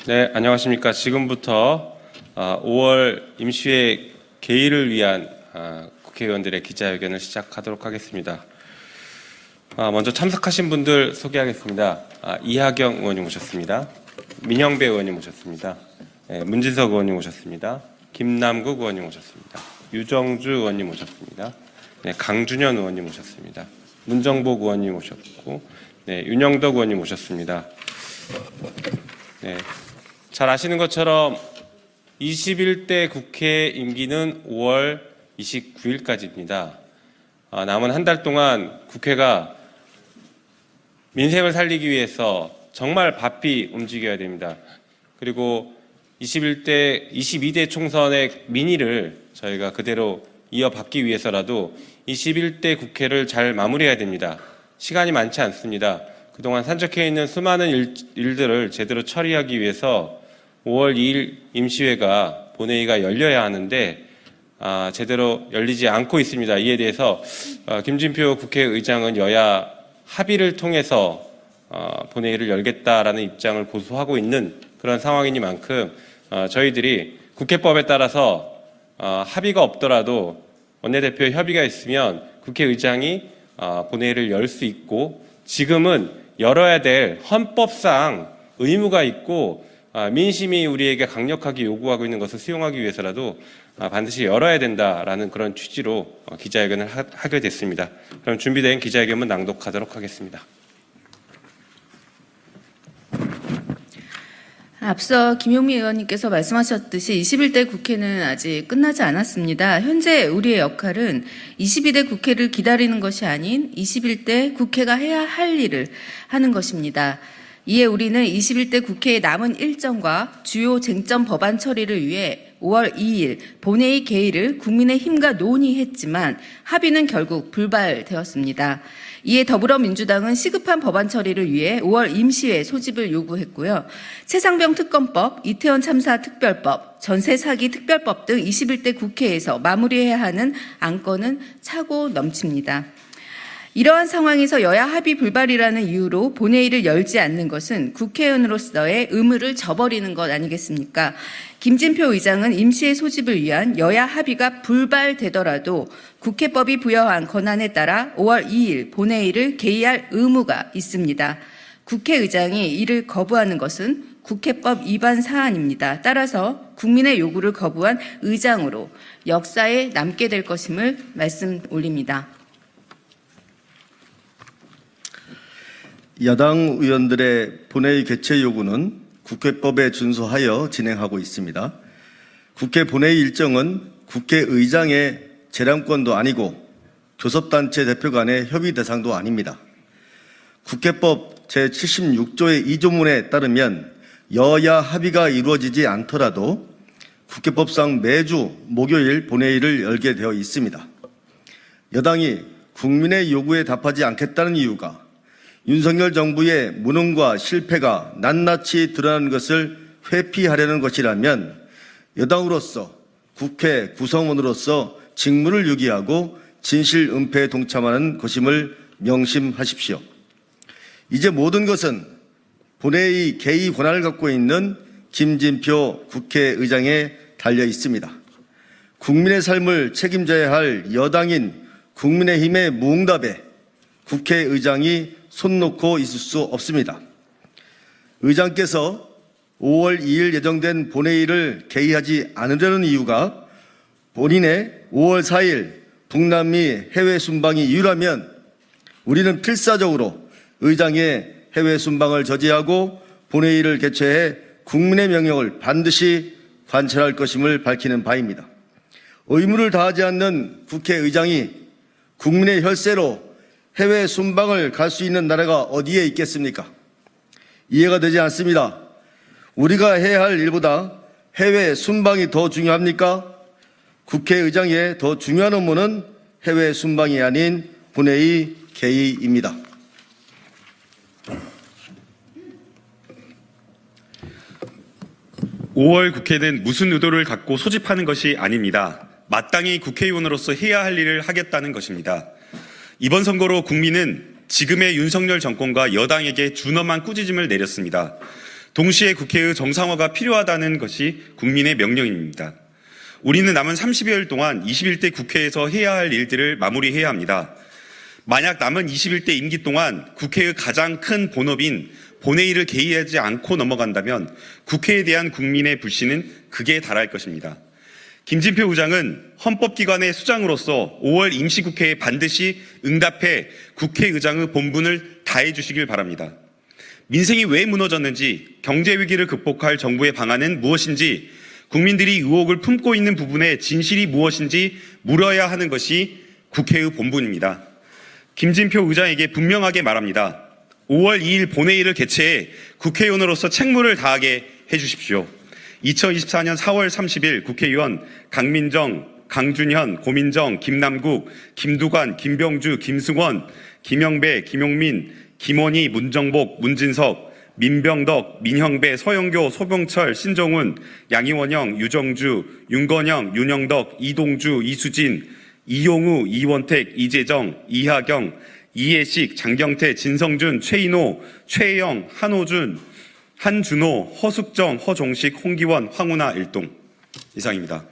네, 안녕하십니까. 지금부터 5월 임시회 개의를 위한 국회의원들의 기자회견을 시작하도록 하겠습니다. 먼저 참석하신 분들 소개하겠습니다. 이하경 의원님 오셨습니다. 민영배 의원님 오셨습니다. 문진석 의원님 오셨습니다. 김남국 의원님 오셨습니다. 유정주 의원님 오셨습니다. 강준현 의원님 오셨습니다. 문정복 의원님 오셨고, 윤영덕 의원님 오셨습니다. 잘 아시는 것처럼 21대 국회 임기는 5월 29일까지입니다. 남은 한 달 동안 국회가 민생을 살리기 위해서 정말 바삐 움직여야 됩니다. 그리고 22대 총선의 민의를 저희가 그대로 이어받기 위해서라도 21대 국회를 잘 마무리해야 됩니다. 시간이 많지 않습니다. 그동안 산적해 있는 수많은 일들을 제대로 처리하기 위해서 5월 2일 임시회가 본회의가 열려야 하는데 제대로 열리지 않고 있습니다. 이에 대해서 김진표 국회의장은 여야 합의를 통해서 본회의를 열겠다라는 입장을 고수하고 있는 그런 상황이니만큼 저희들이 국회법에 따라서 합의가 없더라도 원내대표 협의가 있으면 국회의장이 본회의를 열 수 있고, 지금은 열어야 될 헌법상 의무가 있고 민심이 우리에게 강력하게 요구하고 있는 것을 수용하기 위해서라도 반드시 열어야 된다라는 그런 취지로 기자회견을 하게 됐습니다. 그럼 준비된 기자회견문 낭독하도록 하겠습니다. 앞서 김용미 의원님께서 말씀하셨듯이 21대 국회는 아직 끝나지 않았습니다. 현재 우리의 역할은 22대 국회를 기다리는 것이 아닌 21대 국회가 해야 할 일을 하는 것입니다. 이에 우리는 21대 국회의 남은 일정과 주요 쟁점 법안 처리를 위해 5월 2일 본회의 개의를 국민의힘과 논의했지만 합의는 결국 불발되었습니다. 이에 더불어민주당은 시급한 법안 처리를 위해 5월 임시회 소집을 요구했고요. 최상병 특검법, 이태원 참사 특별법, 전세 사기 특별법 등 21대 국회에서 마무리해야 하는 안건은 차고 넘칩니다. 이러한 상황에서 여야 합의 불발이라는 이유로 본회의를 열지 않는 것은 국회의원으로서의 의무를 저버리는 것 아니겠습니까? 김진표 의장은 임시회 소집을 위한 여야 합의가 불발되더라도 국회법이 부여한 권한에 따라 5월 2일 본회의를 개의할 의무가 있습니다. 국회의장이 이를 거부하는 것은 국회법 위반 사안입니다. 따라서 국민의 요구를 거부한 의장으로 역사에 남게 될 것임을 말씀 올립니다. 야당 의원들의 본회의 개최 요구는 국회법에 준수하여 진행하고 있습니다. 국회 본회의 일정은 국회의장의 재량권도 아니고 교섭단체 대표 간의 협의 대상도 아닙니다. 국회법 제76조의 2조문에 따르면 여야 합의가 이루어지지 않더라도 국회법상 매주 목요일 본회의를 열게 되어 있습니다. 여당이 국민의 요구에 답하지 않겠다는 이유가 윤석열 정부의 무능과 실패가 낱낱이 드러나는 것을 회피하려는 것이라면 여당으로서 국회 구성원으로서 직무를 유기하고 진실 은폐에 동참하는 것임을 명심하십시오. 이제 모든 것은 본회의 개의 권한을 갖고 있는 김진표 국회의장에 달려 있습니다. 국민의 삶을 책임져야 할 여당인 국민의힘의 무응답에 국회의장이 손 놓고 있을 수 없습니다. 의장께서 5월 2일 예정된 본회의를 개의하지 않으려는 이유가 본인의 5월 4일 북남미 해외 순방이 이유라면 우리는 필사적으로 의장의 해외 순방을 저지하고 본회의를 개최해 국민의 명령을 반드시 관철할 것임을 밝히는 바입니다. 의무를 다하지 않는 국회의장이 국민의 혈세로 해외 순방을 갈 수 있는 나라가 어디에 있겠습니까? 이해가 되지 않습니다. 우리가 해야 할 일보다 해외 순방이 더 중요합니까? 국회의장의 더 중요한 업무는 해외 순방이 아닌 본회의 개의입니다. (5월) 국회는 무슨 의도를 갖고 소집하는 것이 아닙니다. 마땅히 국회의원으로서 해야 할 일을 하겠다는 것입니다. 이번 선거로 국민은 지금의 윤석열 정권과 여당에게 준엄한 꾸짖음을 내렸습니다. 동시에 국회의 정상화가 필요하다는 것이 국민의 명령입니다. 우리는 남은 30여일 동안 21대 국회에서 해야 할 일들을 마무리해야 합니다. 만약 남은 21대 임기 동안 국회의 가장 큰 본업인 본회의를 개의하지 않고 넘어간다면 국회에 대한 국민의 불신은 극에 달할 것입니다. 김진표 의장은 헌법기관의 수장으로서 5월 임시국회에 반드시 응답해 국회의장의 본분을 다해 주시길 바랍니다. 민생이 왜 무너졌는지, 경제위기를 극복할 정부의 방안은 무엇인지, 국민들이 의혹을 품고 있는 부분의 진실이 무엇인지 물어야 하는 것이 국회의 본분입니다. 김진표 의장에게 분명하게 말합니다. 5월 2일 본회의를 개최해 국회의원으로서 책무를 다하게 해주십시오. 2024년 4월 30일 국회의원 강민정, 강준현, 고민정, 김남국, 김두관, 김병주, 김승원, 김영배, 김용민, 김원희, 문정복, 문진석, 민병덕, 민형배, 서영교, 소병철, 신정훈, 양이원영, 유정주, 윤건영, 윤영덕, 이동주, 이수진, 이용우, 이원택, 이재정, 이하경, 이해식, 장경태, 진성준, 최인호, 최영, 한호준, 한준호, 허숙정, 허종식, 홍기원, 황운하 일동. 이상입니다.